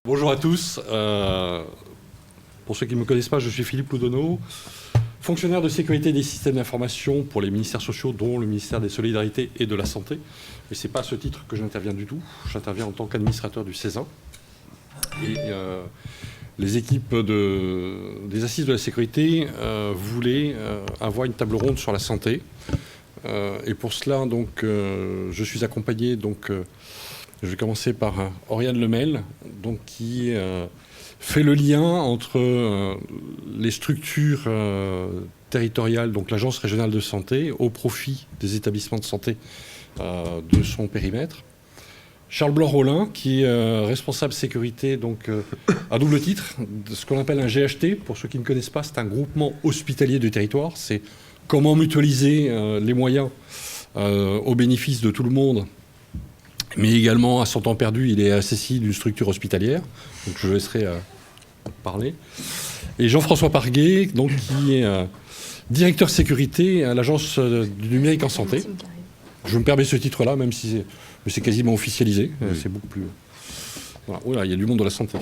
Bonjour à tous. Pour ceux qui ne me connaissent pas, je suis Philippe Loudonneau, fonctionnaire de sécurité des systèmes d'information pour les ministères sociaux, dont le ministère des Solidarités et de la Santé. Mais ce n'est pas à ce titre que j'interviens du tout. J'interviens en tant qu'administrateur du CESA. Et les équipes des assises de la sécurité voulaient avoir une table ronde sur la santé. Et pour cela, donc, je suis accompagné... Je vais commencer par Oriane Lemel, donc, qui fait le lien entre les structures territoriales, donc l'Agence régionale de santé, au profit des établissements de santé de son périmètre. Charles Blanc-Rollin, qui est responsable sécurité, donc, à double titre, de ce qu'on appelle un GHT. Pour ceux qui ne connaissent pas, c'est un groupement hospitalier du territoire. C'est comment mutualiser les moyens au bénéfice de tout le monde. Mais également, à son temps perdu, il est associé d'une structure hospitalière. Donc je laisserai parler. Et Jean-François Parguet, donc, qui est directeur sécurité à l'Agence du numérique en santé. Je me permets ce titre-là, même si c'est quasiment officialisé. C'est beaucoup plus... Voilà. Oh là, il y a du monde de la santé.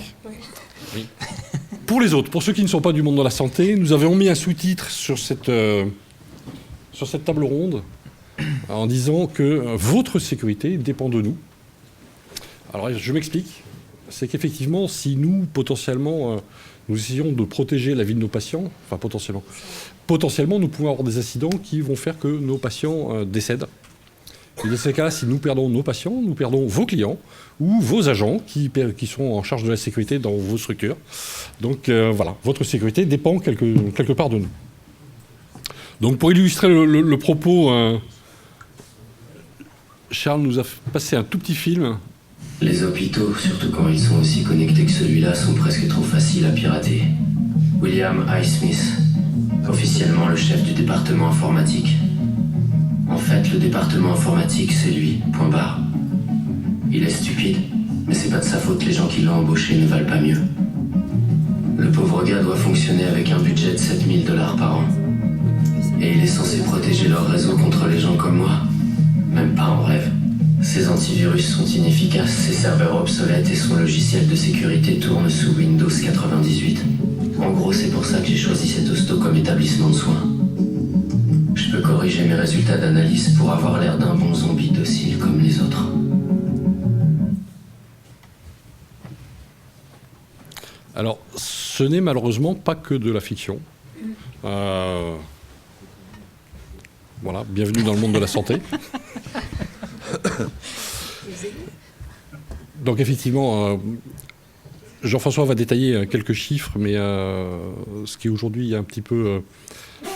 Oui. Pour les autres, pour ceux qui ne sont pas du monde de la santé, nous avons mis un sous-titre sur cette table ronde, en disant que votre sécurité dépend de nous. Alors, je m'explique. C'est qu'effectivement, si nous, potentiellement, nous essayons de protéger la vie de nos patients, enfin, potentiellement, nous pouvons avoir des accidents qui vont faire que nos patients décèdent. Et dans ces cas-là, si nous perdons nos patients, nous perdons vos clients ou vos agents qui sont en charge de la sécurité dans vos structures. Donc, voilà, votre sécurité dépend quelque part de nous. Donc, pour illustrer le propos... Charles nous a passé un tout petit film. Les hôpitaux, surtout quand ils sont aussi connectés que celui-là, sont presque trop faciles à pirater. William Highsmith, officiellement le chef du département informatique. En fait, le département informatique, c'est lui, point barre. Il est stupide, mais c'est pas de sa faute, les gens qui l'ont embauché ne valent pas mieux. Le pauvre gars doit fonctionner avec un budget de 7 000 $ par an. Et il est censé protéger leur réseau contre les gens comme moi. Même pas en rêve. Ses antivirus sont inefficaces, ses serveurs obsolètes et son logiciel de sécurité tourne sous Windows 98. En gros, c'est pour ça que j'ai choisi cet hosto comme établissement de soins. Je peux corriger mes résultats d'analyse pour avoir l'air d'un bon zombie docile comme les autres. Alors, ce n'est malheureusement pas que de la fiction. Voilà, bienvenue dans le monde de la santé. Donc effectivement, Jean-François va détailler quelques chiffres, mais ce qui aujourd'hui est un petit peu,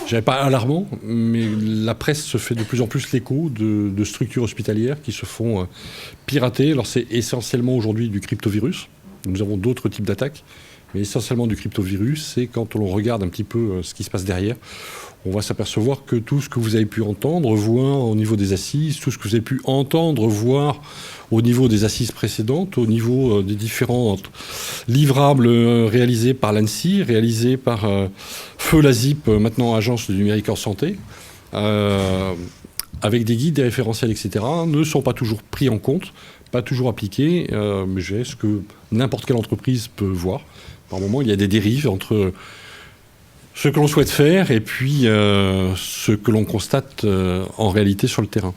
je dirais pas alarmant, mais la presse se fait de plus en plus l'écho de structures hospitalières qui se font pirater. Alors c'est essentiellement aujourd'hui du cryptovirus. Nous avons d'autres types d'attaques, mais essentiellement du cryptovirus. Et quand on regarde un petit peu ce qui se passe derrière, on va s'apercevoir que tout ce que vous avez pu entendre, voir au niveau des assises, tout ce que vous avez pu entendre, voir au niveau des assises précédentes, au niveau des différents livrables réalisés par l'ANSSI, réalisés par Feu la ZIP, maintenant Agence du numérique en santé, avec des guides, des référentiels, etc., ne sont pas toujours pris en compte, pas toujours appliqués, mais c'est ce que n'importe quelle entreprise peut voir. Par moment, il y a des dérives entre ce que l'on souhaite faire et puis ce que l'on constate en réalité sur le terrain.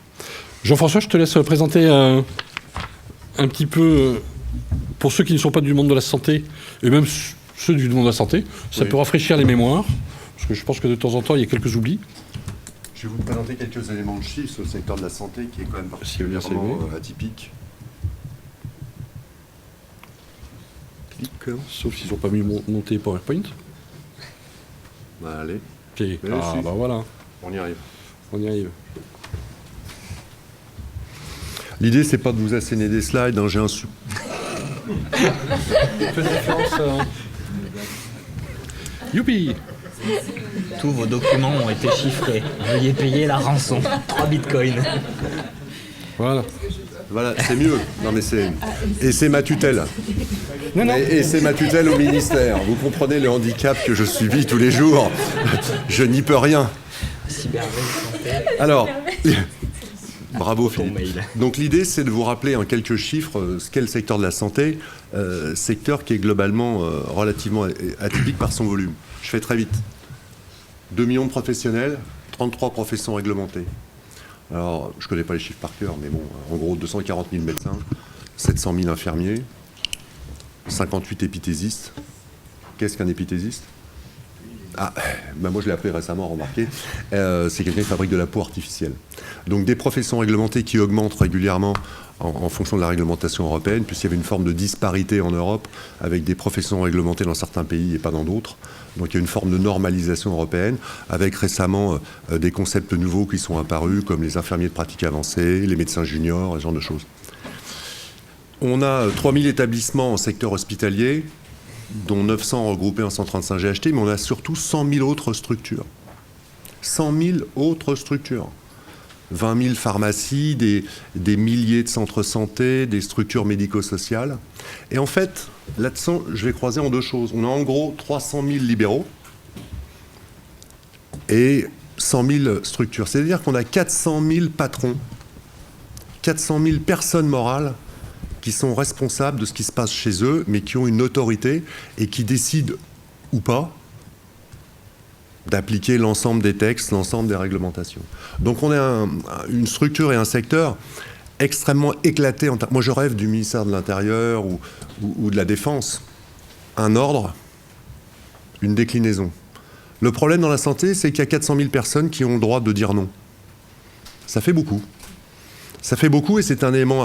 Jean-François, je te laisse présenter un petit peu, pour ceux qui ne sont pas du monde de la santé, et même ceux du monde de la santé, ça peut rafraîchir les mémoires, parce que je pense que de temps en temps, il y a quelques oublis. Je vais vous présenter quelques éléments de chiffres sur le secteur de la santé qui est quand même particulièrement atypique. Sauf s'ils n'ont pas mis monter PowerPoint. Allez. Okay. Ah, bah voilà. On y arrive. On y arrive. L'idée, c'est pas de vous asséner des slides, hein, j'ai un Faites référence Youpi. Tous vos documents ont été chiffrés. Veuillez payer la rançon. 3 bitcoins. Voilà. Voilà, c'est mieux. Non, mais c'est... Et c'est ma tutelle. Non. Et c'est ma tutelle au ministère. Vous comprenez le handicap que je subis tous les jours. Je n'y peux rien. Cyberveille santé. Alors, Bravo Ton Philippe. mail. Donc l'idée, c'est de vous rappeler en quelques chiffres ce qu'est le secteur de la santé, secteur qui est globalement relativement atypique par son volume. Je fais très vite. 2 millions de professionnels, 33 professions réglementées. Alors, je ne connais pas les chiffres par cœur, mais bon, en gros, 240 000 médecins, 700 000 infirmiers, 58 épithésistes. Qu'est-ce qu'un épithésiste ? Moi je l'ai appris récemment, remarquez, c'est quelqu'un qui fabrique de la peau artificielle. Donc des professions réglementées qui augmentent régulièrement en fonction de la réglementation européenne, puisqu'il y avait une forme de disparité en Europe, avec des professions réglementées dans certains pays et pas dans d'autres. Donc il y a une forme de normalisation européenne, avec récemment des concepts nouveaux qui sont apparus, comme les infirmiers de pratique avancée, les médecins juniors, ce genre de choses. On a 3000 établissements en secteur hospitalier, dont 900 regroupés en 135 GHT, mais on a surtout 100 000 autres structures. 100 000 autres structures. 20 000 pharmacies, des milliers de centres santé, des structures médico-sociales. Et en fait, là-dessus, je vais croiser en deux choses. On a en gros 300 000 libéraux et 100 000 structures. C'est-à-dire qu'on a 400 000 patrons, 400 000 personnes morales qui sont responsables de ce qui se passe chez eux, mais qui ont une autorité et qui décident ou pas d'appliquer l'ensemble des textes, l'ensemble des réglementations. Donc on a une structure et un secteur extrêmement éclatés. Moi je rêve du ministère de l'Intérieur ou de la Défense. Un ordre, une déclinaison. Le problème dans la santé, c'est qu'il y a 400 000 personnes qui ont le droit de dire non. Ça fait beaucoup. Ça fait beaucoup et c'est un élément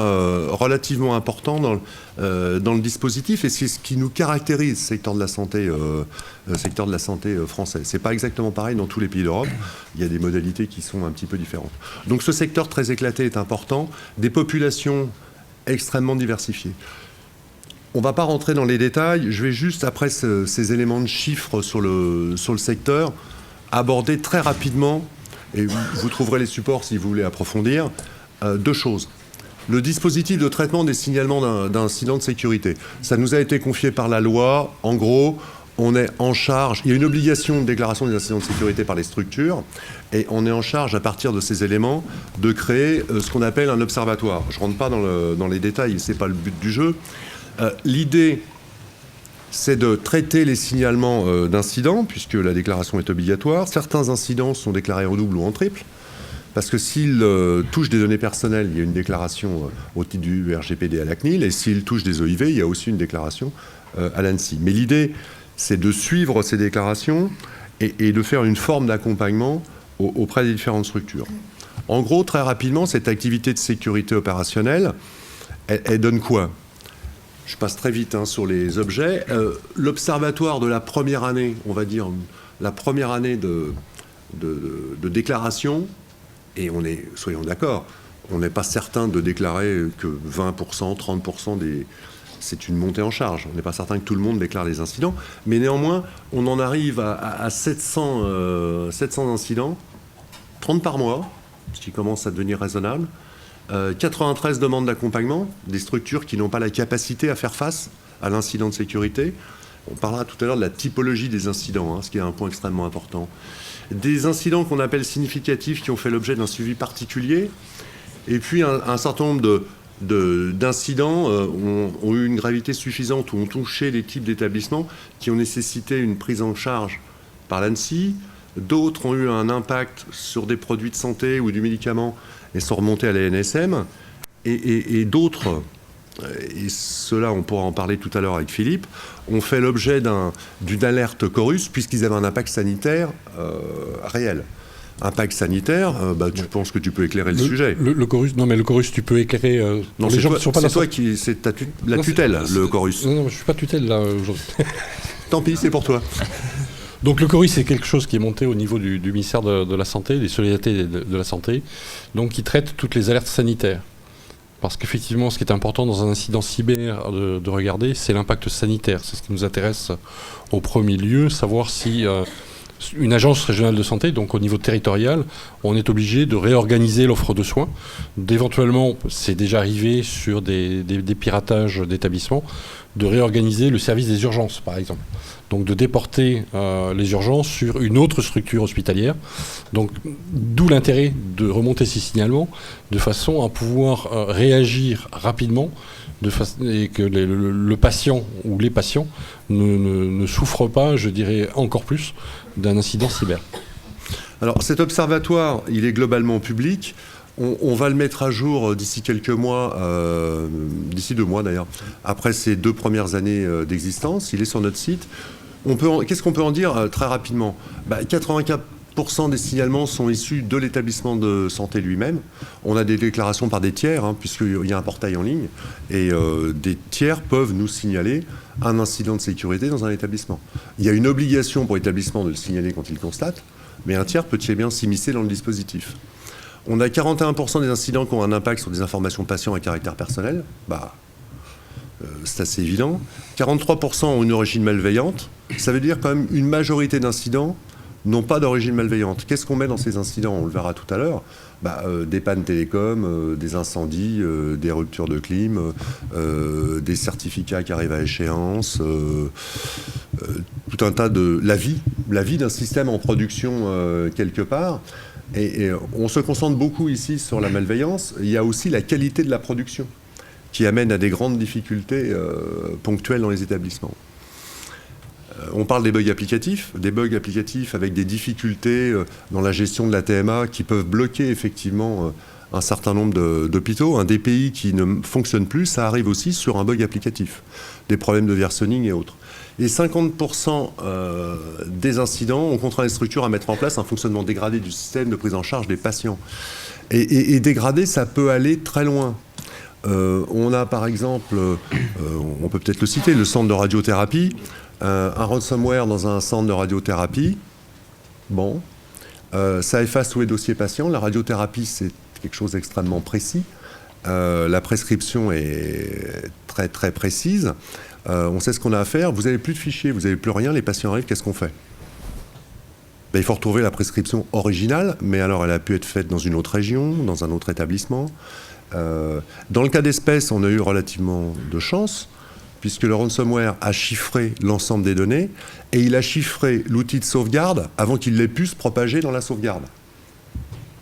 relativement important dans le dispositif et c'est ce qui nous caractérise, le secteur de la santé français. C'est pas exactement pareil dans tous les pays d'Europe. Il y a des modalités qui sont un petit peu différentes. Donc ce secteur très éclaté est important, des populations extrêmement diversifiées. On ne va pas rentrer dans les détails, je vais juste, après ces éléments de chiffres sur le secteur, aborder très rapidement, et vous trouverez les supports si vous voulez approfondir, deux choses. Le dispositif de traitement des signalements d'incidents de sécurité. Ça nous a été confié par la loi. En gros, on est en charge. Il y a une obligation de déclaration des incidents de sécurité par les structures. Et on est en charge, à partir de ces éléments, de créer ce qu'on appelle un observatoire. Je ne rentre pas dans les détails, ce n'est pas le but du jeu. L'idée, c'est de traiter les signalements d'incidents, puisque la déclaration est obligatoire. Certains incidents sont déclarés en double ou en triple. Parce que s'il touche des données personnelles, il y a une déclaration au titre du RGPD à la CNIL, et s'il touche des OIV, il y a aussi une déclaration à l'ANSSI. Mais l'idée, c'est de suivre ces déclarations et de faire une forme d'accompagnement auprès des différentes structures. En gros, très rapidement, cette activité de sécurité opérationnelle, elle donne quoi ? Je passe très vite sur les objets. L'observatoire de la première année, on va dire, la première année de déclaration, et soyons d'accord, on n'est pas certain de déclarer que 20%, 30% c'est une montée en charge. On n'est pas certain que tout le monde déclare les incidents. Mais néanmoins, on en arrive à 700 incidents, 30 par mois, ce qui commence à devenir raisonnable. 93 demandes d'accompagnement, des structures qui n'ont pas la capacité à faire face à l'incident de sécurité. On parlera tout à l'heure de la typologie des incidents, ce qui est un point extrêmement important. Des incidents qu'on appelle significatifs qui ont fait l'objet d'un suivi particulier, et puis un certain nombre d'incidents ont eu une gravité suffisante ou ont touché les types d'établissements qui ont nécessité une prise en charge par l'ANSSI. D'autres ont eu un impact sur des produits de santé ou du médicament et sont remontés à la NSM. Et d'autres, et cela on pourra en parler tout à l'heure avec Philippe, ont fait l'objet d'une alerte Chorus puisqu'ils avaient un impact sanitaire réel. Impact sanitaire, tu penses que tu peux éclairer le sujet. Le Chorus, non mais le Chorus, tu peux éclairer. Non, les gens qui sont pas c'est toi qui, c'est la tutelle, le Chorus. Non, je suis pas tutelle là aujourd'hui. Tant pis, c'est pour toi. Donc le Chorus, c'est quelque chose qui est monté au niveau du ministère de la Santé, des solidarités de la Santé, donc qui traite toutes les alertes sanitaires. Parce qu'effectivement, ce qui est important dans un incident cyber de regarder, c'est l'impact sanitaire. C'est ce qui nous intéresse au premier lieu, savoir si une agence régionale de santé, donc au niveau territorial, on est obligé de réorganiser l'offre de soins. D'éventuellement, c'est déjà arrivé sur des piratages d'établissements, de réorganiser le service des urgences, par exemple. Donc de déporter les urgences sur une autre structure hospitalière. Donc d'où l'intérêt de remonter ces signalements de façon à pouvoir réagir rapidement et que le patient ou les patients ne souffrent pas, je dirais encore plus, d'un incident cyber. Alors cet observatoire, il est globalement public. On va le mettre à jour d'ici quelques mois, d'ici 2 mois d'ailleurs, après ces 2 premières années d'existence. Il est sur notre site. Qu'est-ce qu'on peut en dire très rapidement ? 84% des signalements sont issus de l'établissement de santé lui-même. On a des déclarations par des tiers, puisqu'il y a un portail en ligne, et des tiers peuvent nous signaler un incident de sécurité dans un établissement. Il y a une obligation pour l'établissement de le signaler quand il le constate, mais un tiers peut très bien s'immiscer dans le dispositif. On a 41% des incidents qui ont un impact sur des informations patients à caractère personnel. C'est assez évident. 43% ont une origine malveillante. Ça veut dire quand même une majorité d'incidents n'ont pas d'origine malveillante. Qu'est-ce qu'on met dans ces incidents ? On le verra tout à l'heure. Des pannes télécom, des incendies, des ruptures de clim, des certificats qui arrivent à échéance, tout un tas de... La vie d'un système en production quelque part. Et on se concentre beaucoup ici sur la malveillance. Il y a aussi la qualité de la production qui amène à des grandes difficultés ponctuelles dans les établissements. On parle des bugs applicatifs avec des difficultés dans la gestion de la TMA qui peuvent bloquer effectivement un certain nombre d'hôpitaux. Un DPI qui ne fonctionne plus, ça arrive aussi sur un bug applicatif. Des problèmes de versionning et autres. Et 50% des incidents ont contraint les structures à mettre en place un fonctionnement dégradé du système de prise en charge des patients. Et dégradé, ça peut aller très loin. On a par exemple, on peut peut-être le citer, le centre de radiothérapie, un ransomware dans un centre de radiothérapie. Ça efface tous les dossiers patients. La radiothérapie, c'est quelque chose d'extrêmement précis. La prescription est très très précise. On sait ce qu'on a à faire. Vous n'avez plus de fichiers, vous n'avez plus rien. Les patients arrivent, qu'est-ce qu'on fait ? Il faut retrouver la prescription originale, mais alors elle a pu être faite dans une autre région, dans un autre établissement. Dans le cas d'espèce, on a eu relativement de chance, puisque le ransomware a chiffré l'ensemble des données, et il a chiffré l'outil de sauvegarde avant qu'il l'ait pu se propager dans la sauvegarde.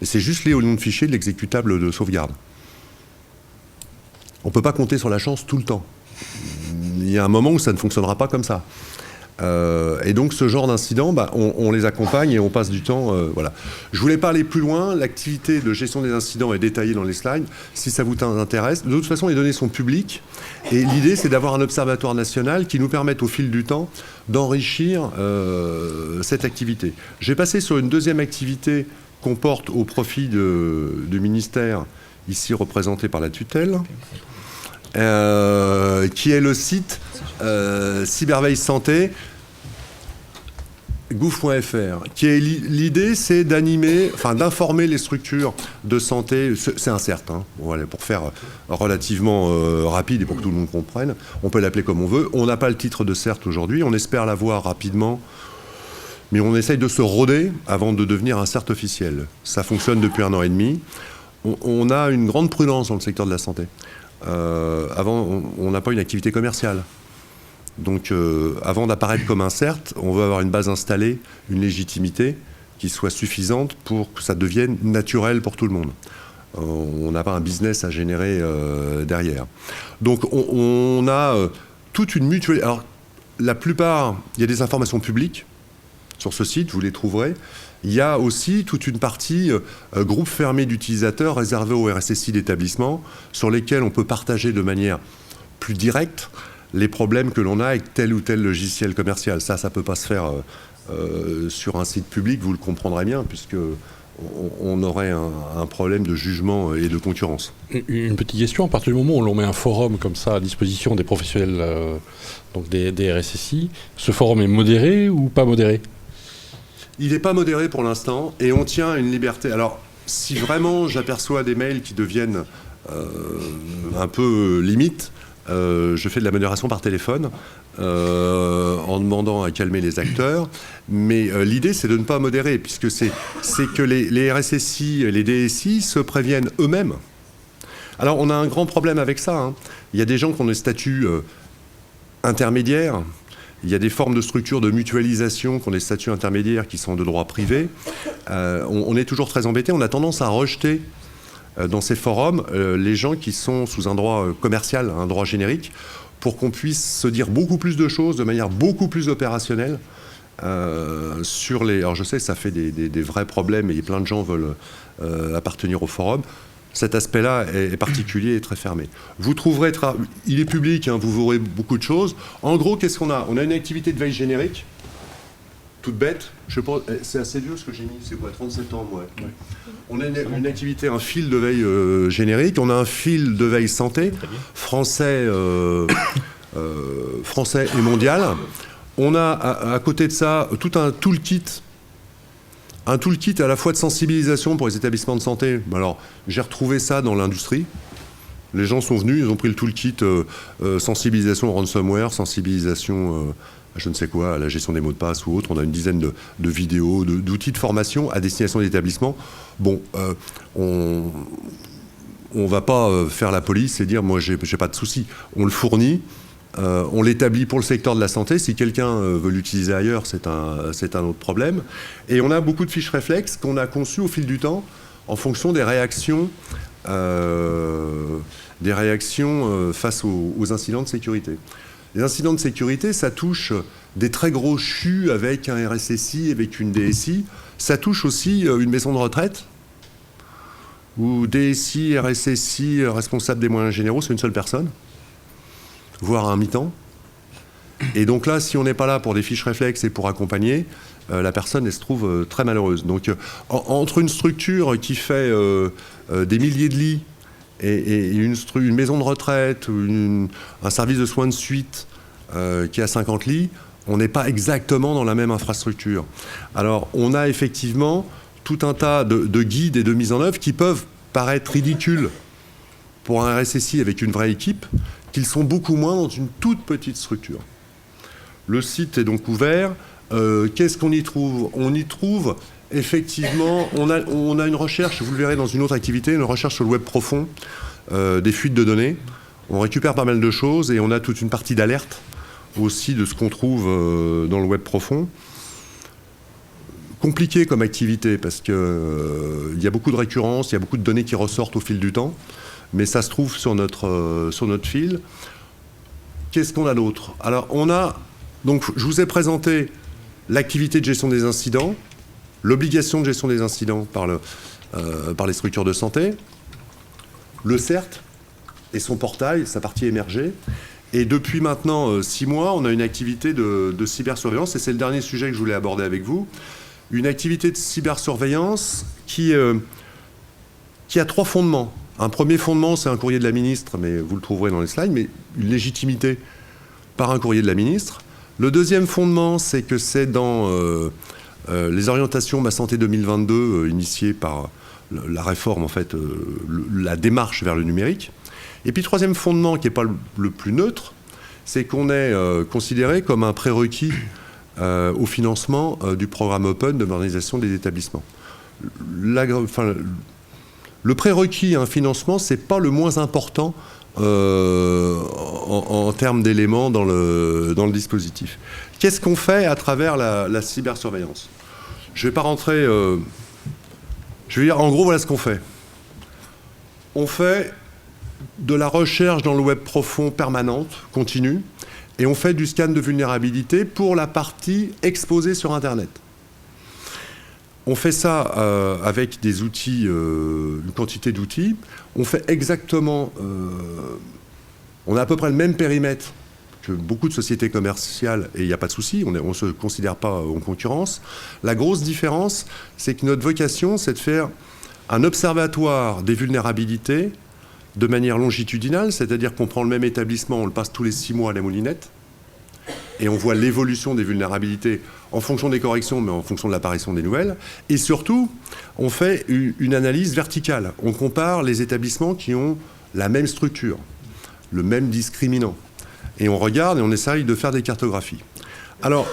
Et c'est juste lié au nom de fichier de l'exécutable de sauvegarde. On ne peut pas compter sur la chance tout le temps. Il y a un moment où ça ne fonctionnera pas comme ça. Et donc ce genre d'incident, on les accompagne et on passe du temps. Voilà. Je voulais pas aller plus loin. L'activité de gestion des incidents est détaillée dans les slides. Si ça vous intéresse, de toute façon les données sont publiques. Et l'idée c'est d'avoir un observatoire national qui nous permette au fil du temps d'enrichir cette activité. J'ai passé sur une deuxième activité qu'on porte au profit du ministère, ici représenté par la tutelle, qui est le site Cyberveille Santé, gouv.fr, qui est l'idée, c'est d'informer les structures de santé. C'est un CERT, voilà, pour faire relativement rapide et pour que tout le monde comprenne. On peut l'appeler comme on veut. On n'a pas le titre de CERT aujourd'hui. On espère l'avoir rapidement, mais on essaye de se roder avant de devenir un CERT officiel. Ça fonctionne depuis 1 an et demi. On a une grande prudence dans le secteur de la santé. Avant, on n'a pas une activité commerciale. Donc, avant d'apparaître comme un CERT, on veut avoir une base installée, une légitimité qui soit suffisante pour que ça devienne naturel pour tout le monde. On n'a pas un business à générer derrière. Donc, on a toute une mutuelle. Alors, la plupart, il y a des informations publiques sur ce site, vous les trouverez. Il y a aussi toute une partie groupe fermé d'utilisateurs réservé au RSSI d'établissement sur lesquels on peut partager de manière plus directe les problèmes que l'on a avec tel ou tel logiciel commercial. Ça ne peut pas se faire sur un site public, vous le comprendrez bien, puisque on aurait un problème de jugement et de concurrence. Une petite question, à partir du moment où l'on met un forum comme ça à disposition des professionnels, donc des RSSI, ce forum est modéré ou pas modéré ? Il n'est pas modéré pour l'instant et on tient une liberté. Alors, si vraiment j'aperçois des mails qui deviennent un peu limite, je fais de la modération par téléphone en demandant à calmer les acteurs. Mais l'idée, c'est de ne pas modérer, puisque c'est que les RSSI et les DSI se préviennent eux-mêmes. Alors, on a un grand problème avec ça. Il y a des gens qui ont des statuts intermédiaires. Il y a des formes de structures de mutualisation qui ont des statuts intermédiaires qui sont de droit privé. On est toujours très embêté. On a tendance à rejeter dans ces forums les gens qui sont sous un droit commercial, un droit générique, pour qu'on puisse se dire beaucoup plus de choses de manière beaucoup plus opérationnelle sur les... Alors je sais que ça fait des vrais problèmes et plein de gens veulent appartenir au forum. Cet aspect-là est particulier et très fermé. Vous trouverez... Il est public, hein, vous verrez beaucoup de choses. En gros, qu'est-ce qu'on a? On a une activité de veille générique, toute bête. Je sais pas, c'est assez vieux ce que j'ai mis, c'est quoi, 37 ans, ouais. On a une activité, un fil de veille générique. On a un fil de veille santé, français et mondial. On a à côté de ça tout un toolkit. Un toolkit à la fois de sensibilisation pour les établissements de santé. Alors, j'ai retrouvé ça dans l'industrie. Les gens sont venus, ils ont pris le toolkit sensibilisation au ransomware, sensibilisation à je ne sais quoi, à la gestion des mots de passe ou autre. On a une dizaine de vidéos, d'outils de formation à destination des établissements. Bon, on ne va pas faire la police et dire « moi, j'ai pas de souci ». On le fournit. On l'établit pour le secteur de la santé. Si quelqu'un veut l'utiliser ailleurs, c'est un autre problème. Et on a beaucoup de fiches réflexes qu'on a conçues au fil du temps en fonction des réactions face aux incidents de sécurité. Les incidents de sécurité, ça touche des très gros CHU avec un RSSI, avec une DSI. Ça touche aussi une maison de retraite où DSI, RSSI, responsable des moyens généraux, c'est une seule personne, voire un mi-temps. Et donc là, si on n'est pas là pour des fiches réflexes et pour accompagner, la personne, elle se trouve très malheureuse. Donc, entre une structure qui fait des milliers de lits et une maison de retraite, un service de soins de suite qui a 50 lits, on n'est pas exactement dans la même infrastructure. Alors, on a effectivement tout un tas de guides et de mises en œuvre qui peuvent paraître ridicules pour un RSSI avec une vraie équipe, qu'ils sont beaucoup moins dans une toute petite structure. Le site est donc ouvert. Qu'est-ce qu'on y trouve? On y trouve effectivement, on a une recherche, vous le verrez dans une autre activité, une recherche sur le web profond, des fuites de données. On récupère pas mal de choses et on a toute une partie d'alerte aussi de ce qu'on trouve dans le web profond. Compliqué comme activité parce qu'il y a beaucoup de récurrence, il y a beaucoup de données qui ressortent au fil du temps. Mais ça se trouve sur notre fil. Qu'est-ce qu'on a d'autre? Alors, donc, je vous ai présenté l'activité de gestion des incidents, l'obligation de gestion des incidents par les structures de santé, le CERT et son portail, sa partie émergée. Et depuis maintenant 6 mois, on a une activité de cybersurveillance, et c'est le dernier sujet que je voulais aborder avec vous. Une activité de cybersurveillance qui a 3 fondements. Un premier fondement, c'est un courrier de la ministre, mais vous le trouverez dans les slides, mais une légitimité par un courrier de la ministre. Le deuxième fondement, c'est que c'est dans les orientations Ma Santé 2022, initiées par la réforme, en fait, la démarche vers le numérique. Et puis, troisième fondement, qui n'est pas le plus neutre, c'est qu'on est considéré comme un prérequis au financement du programme Open de modernisation des établissements. Le prérequis à un financement, ce n'est pas le moins important en termes d'éléments dans le dispositif. Qu'est-ce qu'on fait à travers la cybersurveillance? Je ne vais pas rentrer... je vais dire, en gros, voilà ce qu'on fait. On fait de la recherche dans le web profond permanente, continue, et on fait du scan de vulnérabilité pour la partie exposée sur Internet. On fait ça avec des outils, une quantité d'outils. On fait exactement... on a à peu près le même périmètre que beaucoup de sociétés commerciales, et il n'y a pas de souci, on ne se considère pas en concurrence. La grosse différence, c'est que notre vocation, c'est de faire un observatoire des vulnérabilités de manière longitudinale, c'est-à-dire qu'on prend le même établissement, on le passe tous les 6 mois à la moulinette, et on voit l'évolution des vulnérabilités en fonction des corrections, mais en fonction de l'apparition des nouvelles. Et surtout, on fait une analyse verticale. On compare les établissements qui ont la même structure, le même discriminant. Et on regarde et on essaye de faire des cartographies. Alors,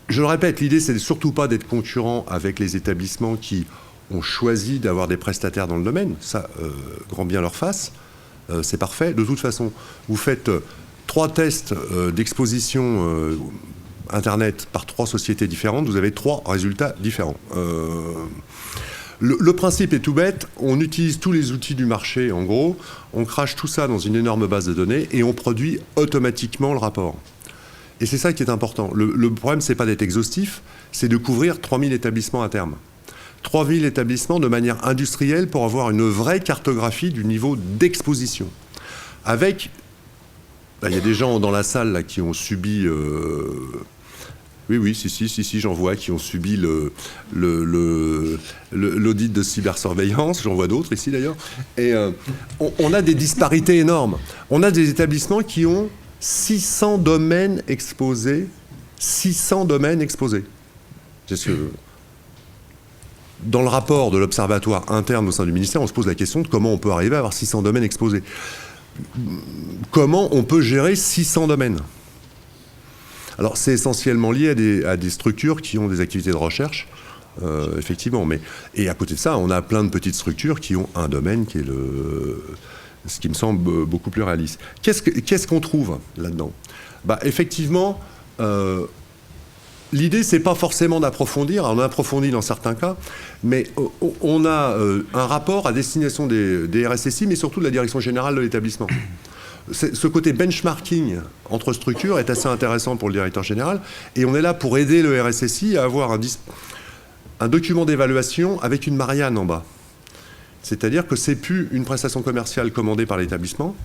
je le répète, l'idée, c'est surtout pas d'être concurrent avec les établissements qui ont choisi d'avoir des prestataires dans le domaine. Ça, grand bien leur face. C'est parfait. De toute façon, vous faites 3 tests d'exposition Internet par 3 sociétés différentes, vous avez 3 résultats différents. Le principe est tout bête, on utilise tous les outils du marché, en gros, on crache tout ça dans une énorme base de données et on produit automatiquement le rapport. Et c'est ça qui est important. Le problème, c'est pas d'être exhaustif, c'est de couvrir 3000 établissements à terme. 3000 établissements de manière industrielle pour avoir une vraie cartographie du niveau d'exposition. Avec... Il y a des gens dans la salle là, qui ont subi... Oui, si, j'en vois qui ont subi l'audit de cybersurveillance, j'en vois d'autres ici d'ailleurs. Et on a des disparités énormes. On a des établissements qui ont 600 domaines exposés. 600 domaines exposés. Dans le rapport de l'observatoire interne au sein du ministère, on se pose la question de comment on peut arriver à avoir 600 domaines exposés. Comment on peut gérer 600 domaines ? Alors, c'est essentiellement lié à des structures qui ont des activités de recherche, effectivement. Et à côté de ça, on a plein de petites structures qui ont un domaine qui est ce qui me semble beaucoup plus réaliste. Qu'est-ce qu'on trouve là-dedans ? Effectivement, l'idée, c'est pas forcément d'approfondir. On approfondit dans certains cas, mais on a un rapport à destination des RSSI, mais surtout de la Direction générale de l'établissement. Ce côté benchmarking entre structures est assez intéressant pour le directeur général, et on est là pour aider le RSSI à avoir un document d'évaluation avec une Marianne en bas. C'est-à-dire que c'est plus une prestation commerciale commandée par l'établissement,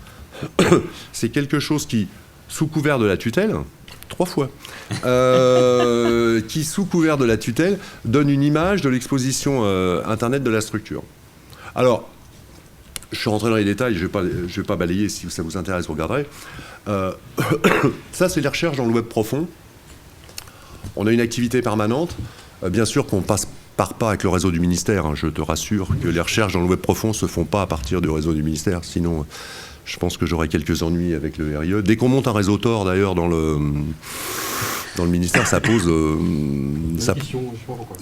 c'est quelque chose qui, sous couvert de la tutelle, 3 fois, qui, sous couvert de la tutelle, donne une image de l'exposition Internet de la structure. Alors, je suis rentré dans les détails, je vais pas balayer, si ça vous intéresse, vous regarderez. Ça, c'est les recherches dans le web profond. On a une activité permanente. Bien sûr qu'on part pas avec le réseau du ministère. Hein. Je te rassure que les recherches dans le web profond ne se font pas à partir du réseau du ministère. Sinon, je pense que j'aurai quelques ennuis avec le RIE. Dès qu'on monte un réseau Tor, d'ailleurs, dans le ministère, ça pose...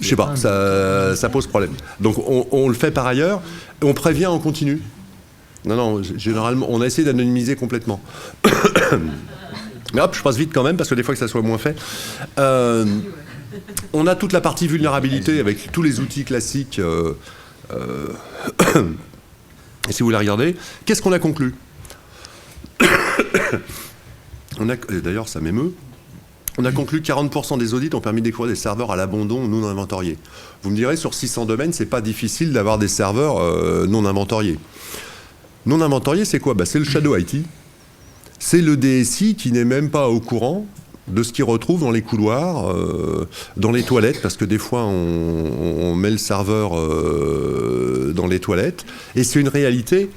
je sais pas, ça pose problème. Donc, on le fait par ailleurs. Et on prévient en continu. Non, généralement, on a essayé d'anonymiser complètement. Mais hop, je passe vite quand même, parce que des fois que ça soit moins fait. On a toute la partie vulnérabilité avec tous les outils classiques. Et si vous voulez regarder, qu'est-ce qu'on a conclu ? D'ailleurs, ça m'émeut. On a conclu que 40% des audits ont permis de découvrir des serveurs à l'abandon non inventoriés. Vous me direz, sur 600 domaines, c'est pas difficile d'avoir des serveurs non inventoriés. Non inventoriés, c'est quoi ? C'est le Shadow IT. C'est le DSI qui n'est même pas au courant de ce qu'il retrouve dans les couloirs, dans les toilettes, parce que des fois, on met le serveur dans les toilettes. Et c'est une réalité,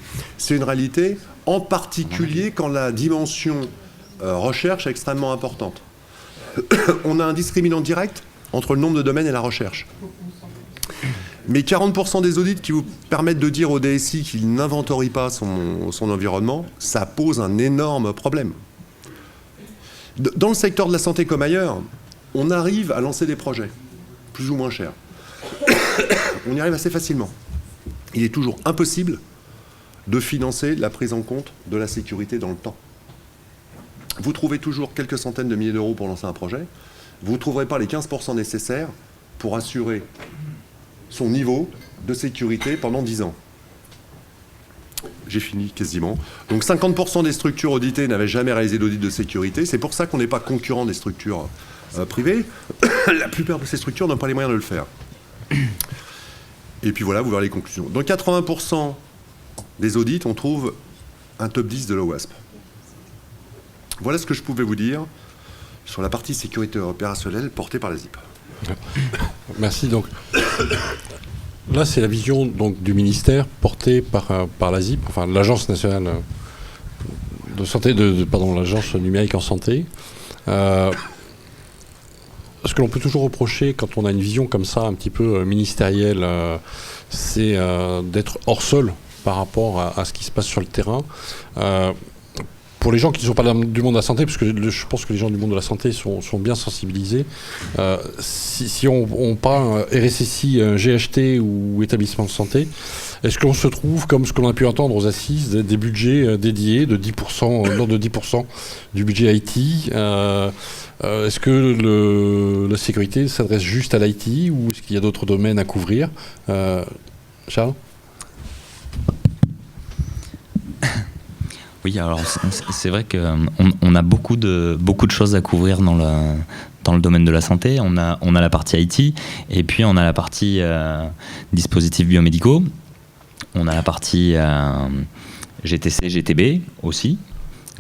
en particulier quand la dimension recherche est extrêmement importante. On a un discriminant direct entre le nombre de domaines et la recherche. Mais 40% des audits qui vous permettent de dire au DSI qu'il n'inventorie pas son environnement, ça pose un énorme problème. Dans le secteur de la santé comme ailleurs, on arrive à lancer des projets, plus ou moins chers. On y arrive assez facilement. Il est toujours impossible de financer la prise en compte de la sécurité dans le temps. Vous trouvez toujours quelques centaines de milliers d'euros pour lancer un projet. Vous ne trouverez pas les 15% nécessaires pour assurer son niveau de sécurité pendant 10 ans. J'ai fini quasiment. Donc 50% des structures auditées n'avaient jamais réalisé d'audit de sécurité. C'est pour ça qu'on n'est pas concurrent des structures privées. La plupart de ces structures n'ont pas les moyens de le faire. Et puis voilà, vous verrez les conclusions. Dans 80% des audits, on trouve un top 10 de l'OWASP. Voilà ce que je pouvais vous dire sur la partie sécurité opérationnelle portée par la ZIP. Merci. Donc, là, c'est la vision donc, du ministère portée par la ZIP, enfin l'Agence nationale de santé, l'Agence numérique en santé. Ce que l'on peut toujours reprocher quand on a une vision comme ça, un petit peu ministérielle, c'est d'être hors sol par rapport à ce qui se passe sur le terrain. pour les gens qui ne sont pas du monde de la santé, parce que je pense que les gens du monde de la santé sont bien sensibilisés, si on parle RSSI, GHT ou établissement de santé, est-ce qu'on se trouve, comme ce qu'on a pu entendre aux assises, des budgets dédiés de 10%, l'ordre de 10% du budget IT est-ce que la sécurité s'adresse juste à l'IT ou est-ce qu'il y a d'autres domaines à couvrir Charles ? Oui, alors c'est vrai qu'on a beaucoup de choses à couvrir dans le domaine de la santé. On a la partie IT et puis on a la partie dispositifs biomédicaux. On a la partie GTC, GTB aussi,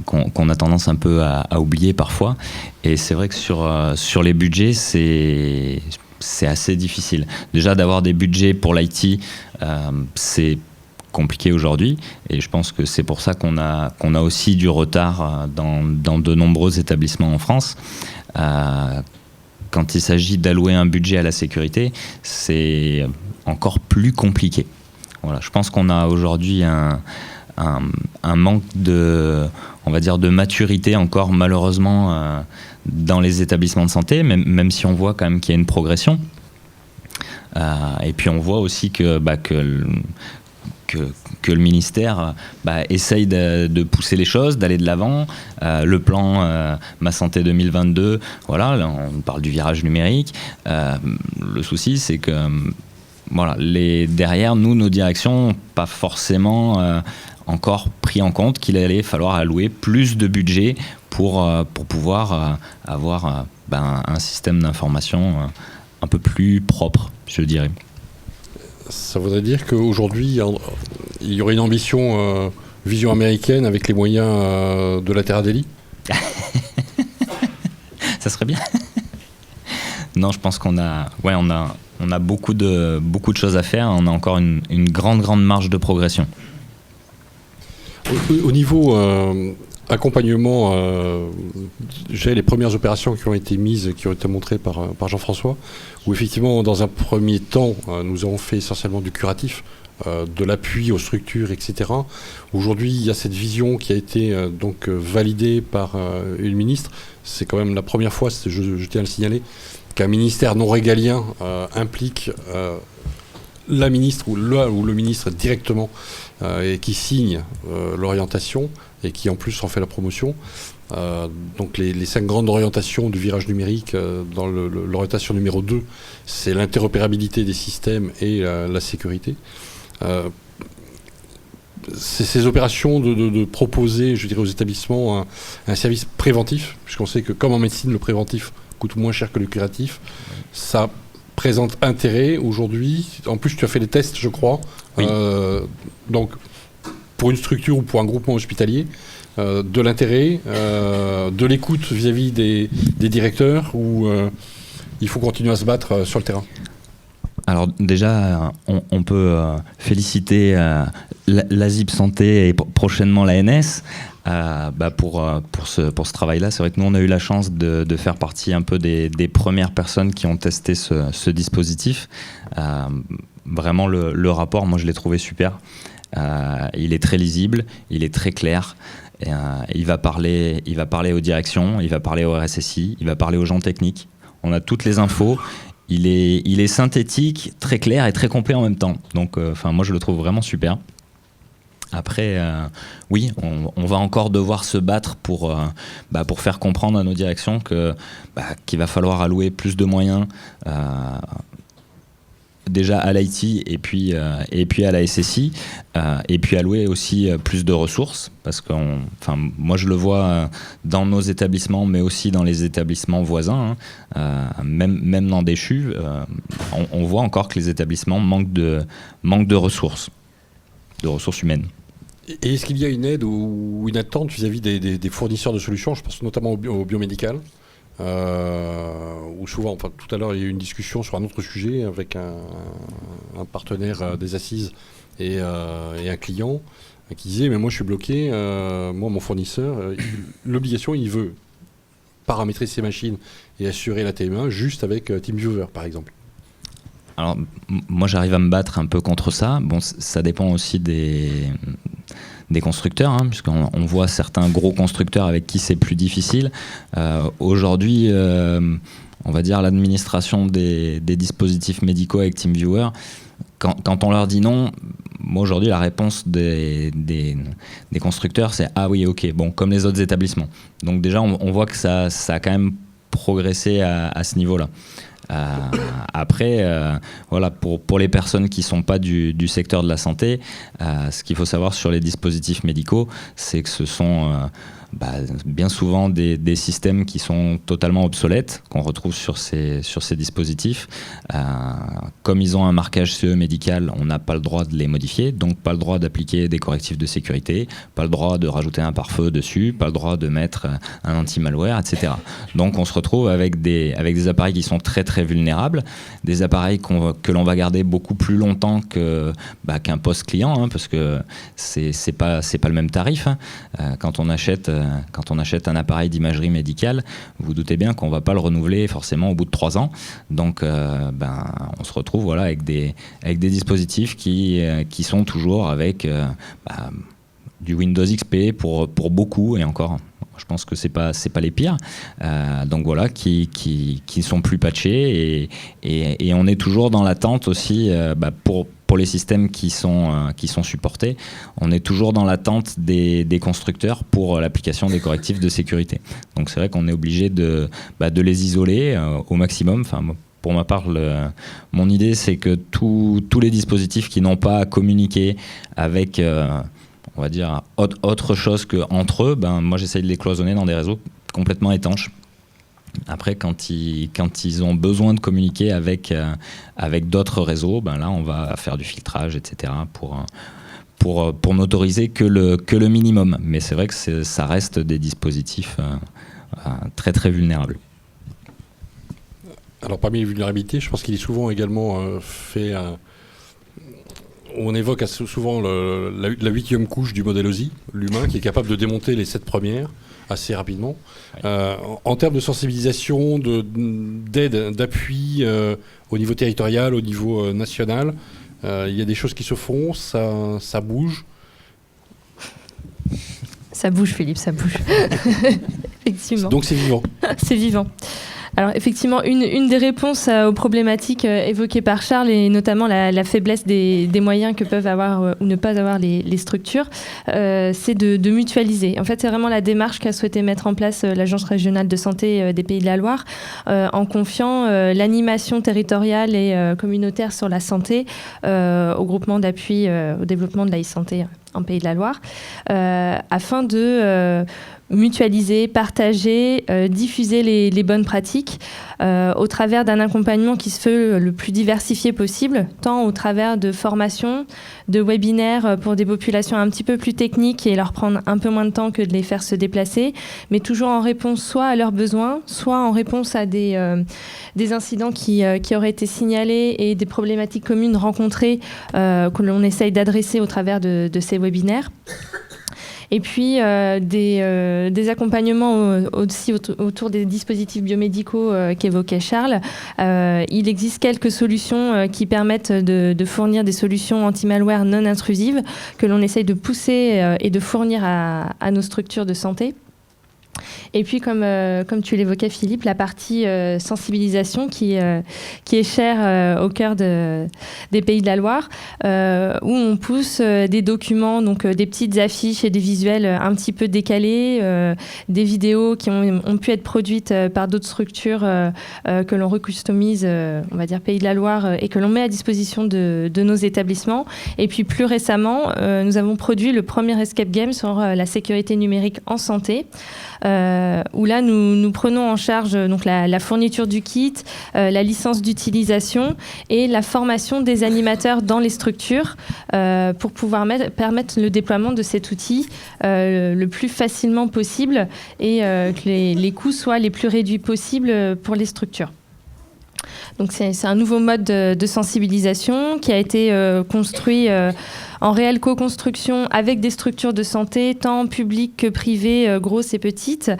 qu'on a tendance un peu à oublier parfois. Et c'est vrai que sur les budgets, c'est assez difficile. Déjà, d'avoir des budgets pour l'IT, c'est compliqué aujourd'hui, et je pense que c'est pour ça qu'on a aussi du retard dans de nombreux établissements en France. Quand il s'agit d'allouer un budget à la sécurité, c'est encore plus compliqué. Voilà, je pense qu'on a aujourd'hui un manque de maturité encore malheureusement dans les établissements de santé, même si on voit quand même qu'il y a une progression. Et puis on voit aussi que le ministère essaye de pousser les choses, d'aller de l'avant. Le plan Ma Santé 2022, voilà, là, on parle du virage numérique. Le souci, c'est que derrière, nos directions n'ont pas forcément encore pris en compte qu'il allait falloir allouer plus de budget pour pouvoir avoir un système d'information un peu plus propre, je dirais. Ça voudrait dire qu'aujourd'hui, il y aurait une ambition vision américaine avec les moyens de la Terra Delhi ? Ça serait bien. Non, je pense qu'on a beaucoup de choses à faire. On a encore une grande marge de progression. Au niveau accompagnement, j'ai les premières opérations qui ont été montrées par Jean-François, où effectivement, dans un premier temps, nous avons fait essentiellement du curatif, de l'appui aux structures, etc. Aujourd'hui, il y a cette vision qui a été validée par une ministre. C'est quand même la première fois, je tiens à le signaler, qu'un ministère non régalien implique la ministre ou le ministre directement et qui signe l'orientation et qui en plus en fait la promotion. Donc les 5 grandes orientations du virage numérique, dans l'orientation numéro 2, c'est l'interopérabilité des systèmes et la sécurité. C'est ces opérations de proposer, je dirais, aux établissements un service préventif, puisqu'on sait que comme en médecine, le préventif coûte moins cher que le curatif. Ça présente intérêt aujourd'hui. En plus, tu as fait les tests, je crois. Oui. Donc, pour une structure ou pour un groupement hospitalier, de l'intérêt, de l'écoute vis-à-vis des directeurs, ou il faut continuer à se battre sur le terrain? Alors déjà, on peut féliciter l'ASIP Santé et prochainement l'ANS pour ce travail-là. C'est vrai que nous, on a eu la chance de faire partie un peu des premières personnes qui ont testé ce dispositif. Vraiment, le rapport, moi, je l'ai trouvé super. Il est très lisible, il est très clair. Il va parler aux directions, il va parler au RSSI, il va parler aux gens techniques. On a toutes les infos. Il est synthétique, très clair et très complet en même temps. Donc, moi, je le trouve vraiment super. Après, oui, on va encore devoir se battre pour faire comprendre à nos directions qu'il va falloir allouer plus de moyens déjà à l'IT et puis à la SSI, et puis allouer aussi plus de ressources, parce que moi je le vois dans nos établissements, mais aussi dans les établissements voisins, même dans des CHU, on voit encore que les établissements manquent de ressources humaines. Et est-ce qu'il y a une aide ou une attente vis-à-vis des fournisseurs de solutions? Je pense notamment au biomédical. Où souvent, tout à l'heure, il y a eu une discussion sur un autre sujet avec un partenaire des assises et un client qui disait, mais moi je suis bloqué, moi mon fournisseur, l'obligation, il veut paramétrer ses machines et assurer la TM1 juste avec TeamViewer par exemple. Alors moi j'arrive à me battre un peu contre ça. Bon, ça dépend aussi des des constructeurs, hein, puisqu'on voit certains gros constructeurs avec qui c'est plus difficile. Aujourd'hui, on va dire l'administration des dispositifs médicaux avec TeamViewer, quand on leur dit non, moi aujourd'hui la réponse des constructeurs c'est « Ah oui, ok, bon, comme les autres établissements ». Donc déjà on voit que ça a quand même progressé à ce niveau-là. Après, voilà, pour les personnes qui ne sont pas du secteur de la santé, ce qu'il faut savoir sur les dispositifs médicaux, c'est que ce sont bien souvent des systèmes qui sont totalement obsolètes, qu'on retrouve sur ces dispositifs. Comme ils ont un marquage CE médical, on n'a pas le droit de les modifier, donc pas le droit d'appliquer des correctifs de sécurité, pas le droit de rajouter un pare-feu dessus, pas le droit de mettre un anti-malware, etc. Donc on se retrouve avec des appareils qui sont très très vulnérables, des appareils que l'on va garder beaucoup plus longtemps qu'un poste client, hein, parce que c'est pas le même tarif. Hein. Quand on achète un appareil d'imagerie médicale, vous doutez bien qu'on ne va pas le renouveler forcément au bout de 3 ans. Donc, on se retrouve voilà, avec des dispositifs qui sont toujours avec du Windows XP pour beaucoup, et encore, je pense que c'est pas les pires. Donc voilà, qui sont plus patchés, et on est toujours dans l'attente aussi pour les systèmes qui sont supportés, on est toujours dans l'attente des constructeurs pour l'application des correctifs de sécurité. Donc c'est vrai qu'on est obligé de les isoler au maximum. Enfin, pour ma part, mon idée, c'est que tous les dispositifs qui n'ont pas à communiquer avec, on va dire, autre chose qu'entre eux, moi j'essaye de les cloisonner dans des réseaux complètement étanches. Après, quand ils ont besoin de communiquer avec d'autres réseaux, là, on va faire du filtrage, etc., pour n'autoriser que le minimum. Mais c'est vrai que ça reste des dispositifs très, très vulnérables. Alors, parmi les vulnérabilités, je pense qu'il est souvent également fait... on évoque souvent la 8e couche du modèle OSI, l'humain, qui est capable de démonter les 7 premières assez rapidement. Oui. En termes de sensibilisation, d'aide, d'appui au niveau territorial, au niveau national, il y a des choses qui se font, ça bouge. Ça bouge, Philippe, ça bouge. Effectivement. Donc c'est vivant. C'est vivant. Alors effectivement, une des réponses aux problématiques évoquées par Charles, et notamment la faiblesse des moyens que peuvent avoir ou ne pas avoir les structures, c'est de mutualiser. En fait, c'est vraiment la démarche qu'a souhaité mettre en place l'Agence régionale de santé des Pays de la Loire, en confiant l'animation territoriale et communautaire sur la santé au groupement d'appui au développement de la e-santé en Pays de la Loire, afin de mutualiser, partager, diffuser les bonnes pratiques au travers d'un accompagnement qui se fait le plus diversifié possible, tant au travers de formations, de webinaires pour des populations un petit peu plus techniques et leur prendre un peu moins de temps que de les faire se déplacer, mais toujours en réponse soit à leurs besoins, soit en réponse à des incidents qui auraient été signalés et des problématiques communes rencontrées que l'on essaye d'adresser au travers de ces webinaires. Et puis des accompagnements aussi autour des dispositifs biomédicaux qu'évoquait Charles. Il existe quelques solutions qui permettent de fournir des solutions anti-malware non intrusives que l'on essaye de pousser et de fournir à nos structures de santé. Et puis, comme tu l'évoquais, Philippe, la partie sensibilisation qui est chère au cœur des Pays de la Loire, où on pousse des documents, donc des petites affiches et des visuels un petit peu décalés, des vidéos qui ont pu être produites par d'autres structures que l'on recustomise, on va dire Pays de la Loire, et que l'on met à disposition de nos établissements. Et puis, plus récemment, nous avons produit le premier escape game sur la sécurité numérique en santé, où là nous prenons en charge donc la fourniture du kit, la licence d'utilisation et la formation des animateurs dans les structures pour pouvoir permettre le déploiement de cet outil le plus facilement possible et que les coûts soient les plus réduits possibles pour les structures. Donc c'est un nouveau mode de sensibilisation qui a été construit en réelle co-construction avec des structures de santé, tant publiques que privées, grosses et petites,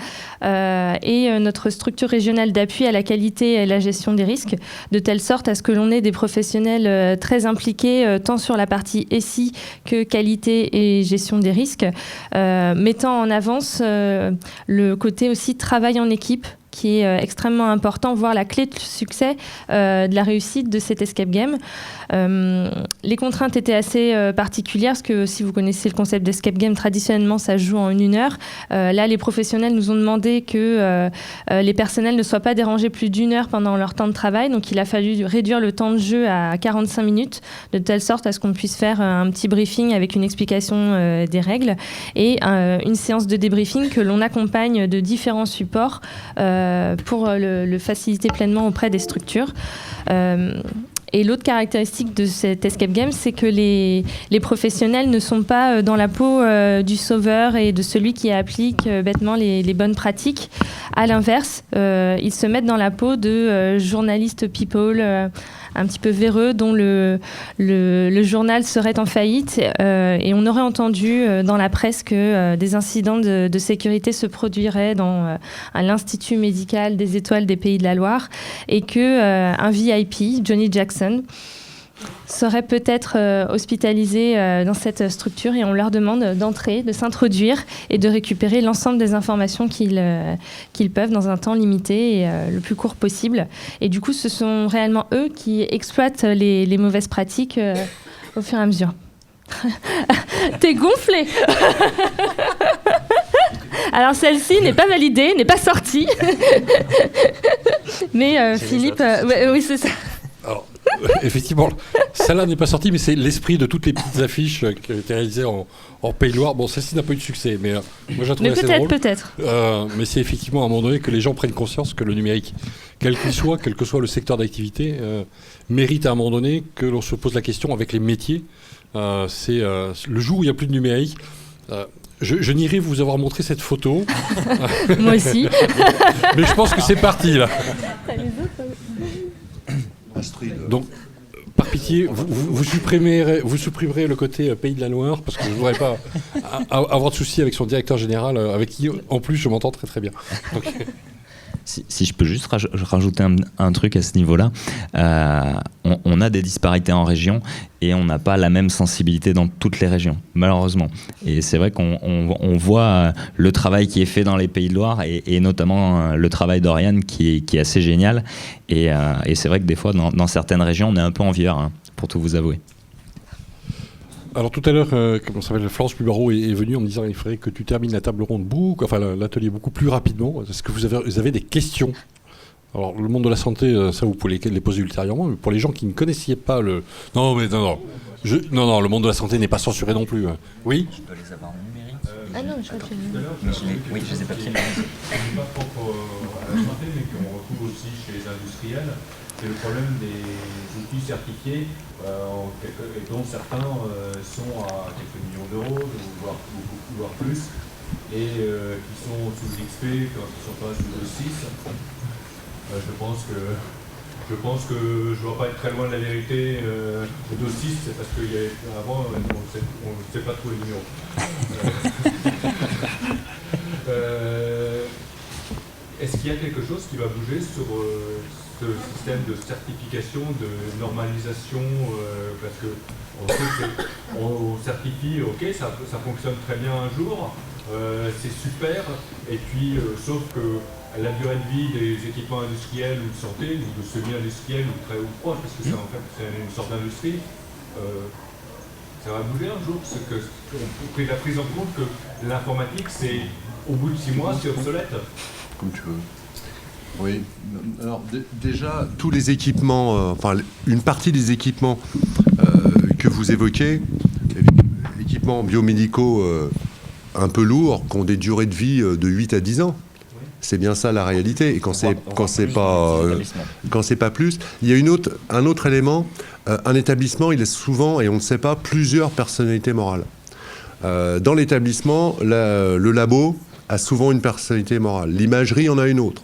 et notre structure régionale d'appui à la qualité et la gestion des risques, de telle sorte à ce que l'on ait des professionnels très impliqués, tant sur la partie SI que qualité et gestion des risques, mettant en avance le côté aussi travail en équipe, qui est extrêmement important, voire la clé de succès de la réussite de cet escape game. Les contraintes étaient assez particulières, parce que si vous connaissez le concept d'escape game, traditionnellement, ça se joue en 1 heure. Là, les professionnels nous ont demandé que les personnels ne soient pas dérangés plus d'1 heure pendant leur temps de travail. Donc, il a fallu réduire le temps de jeu à 45 minutes, de telle sorte à ce qu'on puisse faire un petit briefing avec une explication des règles et une séance de débriefing que l'on accompagne de différents supports pour le faciliter pleinement auprès des structures. Et l'autre caractéristique de cet escape game, c'est que les professionnels ne sont pas dans la peau du sauveur et de celui qui applique bêtement les bonnes pratiques. À l'inverse, ils se mettent dans la peau de journalistes people un petit peu véreux, dont le journal serait en faillite. Et on aurait entendu dans la presse que des incidents de sécurité se produiraient à l'Institut médical des étoiles des Pays de la Loire, et qu'un VIP, Johnny Jackson, serait peut-être hospitalisé dans cette structure, et on leur demande d'entrer, de s'introduire et de récupérer l'ensemble des informations qu'ils peuvent dans un temps limité et le plus court possible. Et du coup, ce sont réellement eux qui exploitent les mauvaises pratiques au fur et à mesure. T'es gonflé. Alors celle-ci n'est pas validée, n'est pas sortie. Mais Philippe... oui, c'est ça. Alors, effectivement, celle-là n'est pas sortie, mais c'est l'esprit de toutes les petites affiches qui ont été réalisées en Pays de Loire. Bon, celle-ci n'a pas eu de succès, mais moi je la trouve assez drôle. Peut-être. Mais c'est effectivement à un moment donné que les gens prennent conscience que le numérique, quel qu'il soit, quel que soit le secteur d'activité, mérite à un moment donné que l'on se pose la question avec les métiers. C'est le jour où il n'y a plus de numérique. Je n'irai vous avoir montré cette photo. Moi aussi. Mais je pense que c'est parti là. Donc, par pitié, vous supprimerez le côté Pays de la Loire, parce que je ne voudrais pas avoir de soucis avec son directeur général, avec qui, en plus, je m'entends très très bien. Donc... Si je peux juste rajouter un truc à ce niveau-là, on a des disparités en région et on n'a pas la même sensibilité dans toutes les régions, malheureusement. Et c'est vrai qu'on voit le travail qui est fait dans les Pays de Loire et notamment le travail d'Oriane qui est assez génial. Et c'est vrai que des fois, dans certaines régions, on est un peu envieur, hein, pour tout vous avouer. Alors tout à l'heure, Florence Pubaro est venue en me disant qu'il faudrait que tu termines la table ronde l'atelier beaucoup plus rapidement. Est-ce que vous avez des questions? Alors le monde de la santé, ça vous pouvez les poser ultérieurement, mais pour les gens qui ne connaissiez pas le... Non, le monde de la santé n'est pas censuré non plus. Hein. Oui? Je peux les avoir en numérique. Ah non, je crois que Oui, je les ai papiers. C'est pas propre à la santé, mais qu'on retrouve aussi chez les industriels. C'est le problème des outils certifiés, dont certains sont à quelques millions d'euros, voire plus, et qui sont sous XP quand ils ne sont pas sous E6. Je pense que je ne dois pas être très loin de la vérité. d'O6, c'est parce qu'avant, on ne sait pas trop les numéros. Est-ce qu'il y a quelque chose qui va bouger sur ce système de certification, de normalisation, parce qu'on sait qu'on certifie, ok, ça fonctionne très bien un jour, c'est super, et puis sauf que la durée de vie des équipements industriels ou de santé, ou de semi-industriels ou très ou proche, parce que c'est en fait une sorte d'industrie, ça va bouger un jour, parce qu'on a pris en compte que l'informatique, c'est au bout de 6 mois, c'est obsolète. Comme tu veux. Oui. Alors déjà, tous les équipements, une partie des équipements que vous évoquez, équipements biomédicaux un peu lourds, qui ont des durées de vie de 8 à 10 ans. C'est bien ça la réalité. Et quand c'est pas plus, il y a un autre élément. Un établissement, il a souvent, et on ne sait pas, plusieurs personnalités morales. Dans l'établissement, le labo a souvent une personnalité morale. L'imagerie en a une autre.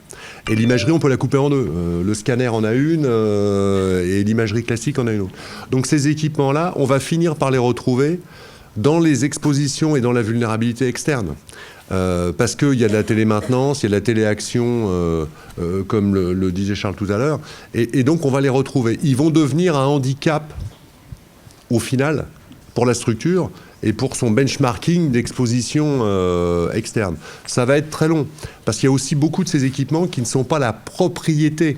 Et l'imagerie, on peut la couper en deux. Le scanner en a une et l'imagerie classique en a une autre. Donc ces équipements-là, on va finir par les retrouver dans les expositions et dans la vulnérabilité externe. Parce qu'il y a de la télémaintenance, il y a de la téléaction, comme le disait Charles tout à l'heure, et donc on va les retrouver. Ils vont devenir un handicap, au final, pour la structure et pour son benchmarking d'exposition externe. Ça va être très long, parce qu'il y a aussi beaucoup de ces équipements qui ne sont pas la propriété,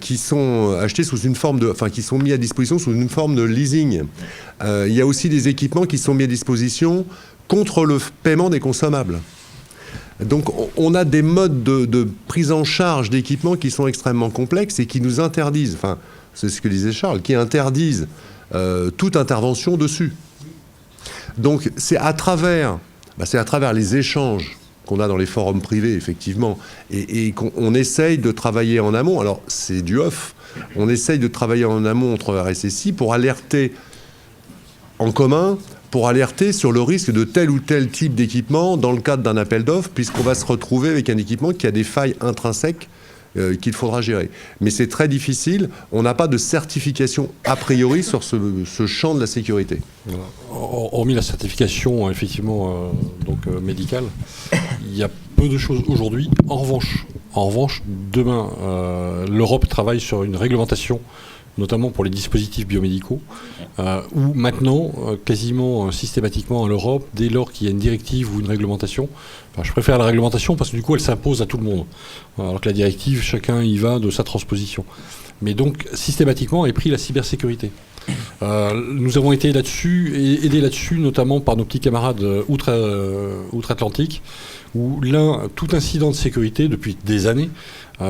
qui sont achetés sous une forme de, enfin qui sont mis à disposition sous une forme de leasing. Il y a aussi des équipements qui sont mis à disposition contre le paiement des consommables. Donc on a des modes de prise en charge d'équipements qui sont extrêmement complexes et qui nous interdisent, enfin c'est ce que disait Charles, qui interdisent toute intervention dessus. Donc c'est à travers les échanges qu'on a dans les forums privés, effectivement, et qu'on essaye de travailler en amont. Alors c'est du off, on essaye de travailler en amont entre RSSI pour alerter en commun, pour alerter sur le risque de tel ou tel type d'équipement dans le cadre d'un appel d'offres, puisqu'on va se retrouver avec un équipement qui a des failles intrinsèques qu'il faudra gérer. Mais c'est très difficile, on n'a pas de certification a priori sur ce champ de la sécurité. Voilà. Hormis la certification, effectivement, médicale, il y a peu de choses aujourd'hui. En revanche, demain, l'Europe travaille sur une réglementation, notamment pour les dispositifs biomédicaux, où maintenant, quasiment systématiquement en Europe, dès lors qu'il y a une directive ou une réglementation, enfin, je préfère la réglementation parce que du coup elle s'impose à tout le monde, alors que la directive, chacun y va de sa transposition. Mais donc, systématiquement est pris la cybersécurité. Nous avons été aidés là-dessus, notamment par nos petits camarades outre-Atlantique, où tout incident de sécurité, depuis des années,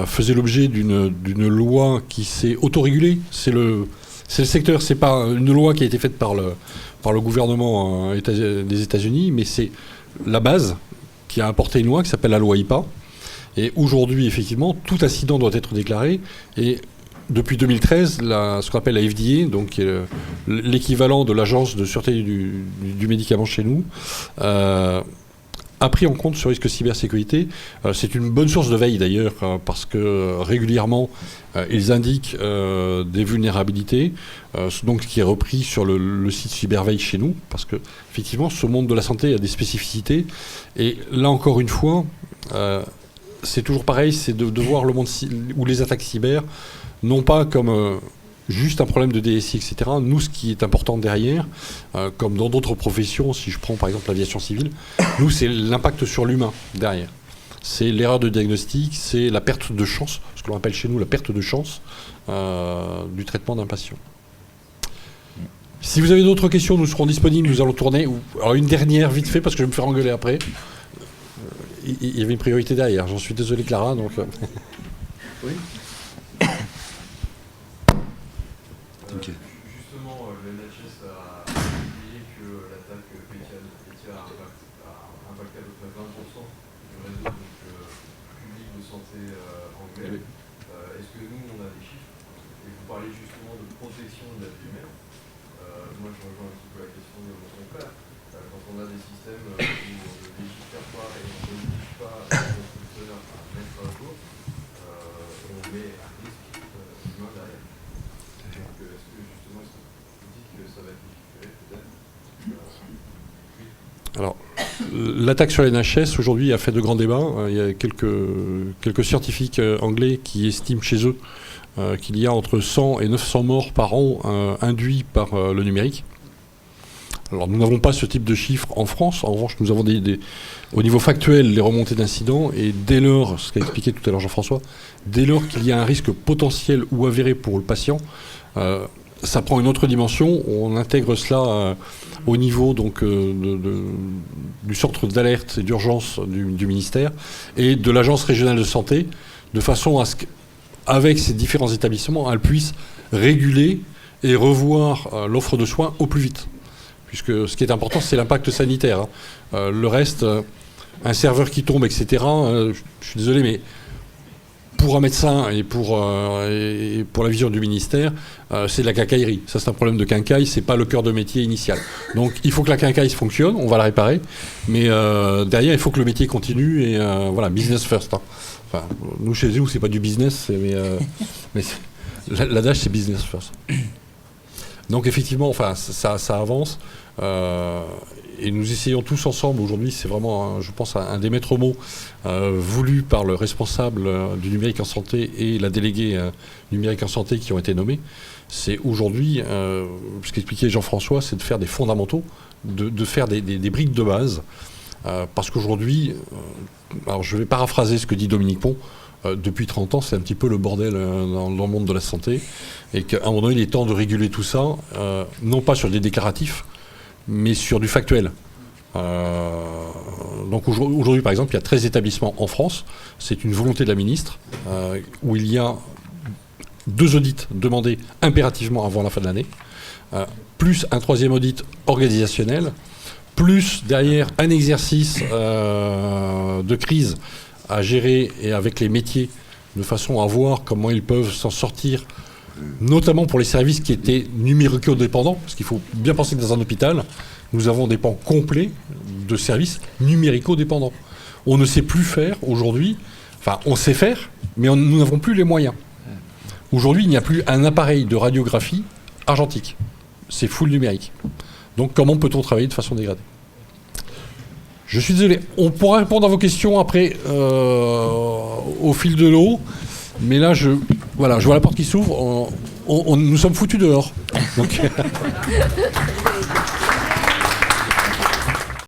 faisait l'objet d'une loi qui s'est autorégulée. C'est le secteur, c'est pas une loi qui a été faite par le gouvernement des États-Unis, mais c'est la base qui a apporté une loi qui s'appelle la loi IPA. Et aujourd'hui, effectivement, tout incident doit être déclaré. Et depuis 2013, ce qu'on appelle la FDA, donc qui est l'équivalent de l'agence de sûreté du médicament chez nous, a pris en compte ce risque cybersécurité. C'est une bonne source de veille d'ailleurs, parce que régulièrement, ils indiquent des vulnérabilités, donc ce qui est repris sur le site Cyberveille chez nous, parce que effectivement, ce monde de la santé a des spécificités. Et là encore une fois, c'est toujours pareil, c'est de voir le monde ou les attaques cyber, non pas comme juste un problème de DSI, etc. Nous, ce qui est important derrière, comme dans d'autres professions, si je prends par exemple l'aviation civile, nous, c'est l'impact sur l'humain derrière. C'est l'erreur de diagnostic, c'est la perte de chance, ce que l'on appelle chez nous la perte de chance du traitement d'un patient. Si vous avez d'autres questions, nous serons disponibles, nous allons tourner. Alors une dernière, vite fait, parce que je vais me faire engueuler après. Il y avait une priorité derrière, j'en suis désolé Clara. Donc, Oui. Okay. Justement, le NHS a publié que l'attaque Petya a impacté à peu près 20% du réseau public de santé anglais. Est-ce que nous, on a des chiffres? Et vous parlez justement de protection de la vie humaine. Moi, je rejoins un petit peu la question de mon confrère. Quand on a des systèmes où on ne légifère pas et on n'oblige pas les constructeurs à mettre à jour, on met à risque l'humain derrière. Alors, l'attaque sur les NHS, aujourd'hui, a fait de grands débats. Il y a quelques scientifiques anglais qui estiment chez eux qu'il y a entre 100 et 900 morts par an induits par le numérique. Alors, nous n'avons pas ce type de chiffres en France. En revanche, nous avons au niveau factuel les remontées d'incidents. Et dès lors, ce qu'a expliqué tout à l'heure Jean-François, dès lors qu'il y a un risque potentiel ou avéré pour le patient, ça prend une autre dimension. On intègre cela au niveau donc, du centre d'alerte et d'urgence du ministère et de l'agence régionale de santé, de façon à ce qu'avec ces différents établissements, elles puissent réguler et revoir l'offre de soins au plus vite. Puisque ce qui est important, c'est l'impact sanitaire. Le reste, un serveur qui tombe, etc., je suis désolé, mais pour un médecin et pour la vision du ministère, c'est de la quincaillerie. Ça, c'est un problème de quincaille, c'est pas le cœur de métier initial. Donc, il faut que la quincaille fonctionne, on va la réparer, mais derrière, il faut que le métier continue et voilà, business first. Hein. Enfin, nous, chez nous, c'est pas du business, mais l'adage, c'est business first. Donc, effectivement, enfin, ça avance. Et nous essayons tous ensemble, aujourd'hui, c'est vraiment, je pense, un des maîtres mots voulus par le responsable du numérique en santé et la déléguée numérique en santé qui ont été nommés. C'est aujourd'hui, ce qu'expliquait Jean-François, c'est de faire des fondamentaux, de faire des briques de base. Parce qu'aujourd'hui, alors je vais paraphraser ce que dit Dominique Pont, depuis 30 ans, c'est un petit peu le bordel dans le monde de la santé. Et qu'à un moment donné, il est temps de réguler tout ça, non pas sur des déclaratifs, mais sur du factuel. Donc aujourd'hui, par exemple, il y a 13 établissements en France. C'est une volonté de la ministre, où il y a 2 audits demandés impérativement avant la fin de l'année, plus un 3e audit organisationnel, plus derrière un exercice de crise à gérer et avec les métiers, de façon à voir comment ils peuvent s'en sortir, notamment pour les services qui étaient numérico-dépendants, parce qu'il faut bien penser que dans un hôpital, nous avons des pans complets de services numérico-dépendants. On ne sait plus faire aujourd'hui, enfin on sait faire, mais nous n'avons plus les moyens. Aujourd'hui, il n'y a plus un appareil de radiographie argentique. C'est full numérique. Donc comment peut-on travailler de façon dégradée ? Je suis désolé, on pourra répondre à vos questions après au fil de l'eau, mais là, je vois la porte qui s'ouvre, nous sommes foutus dehors. Donc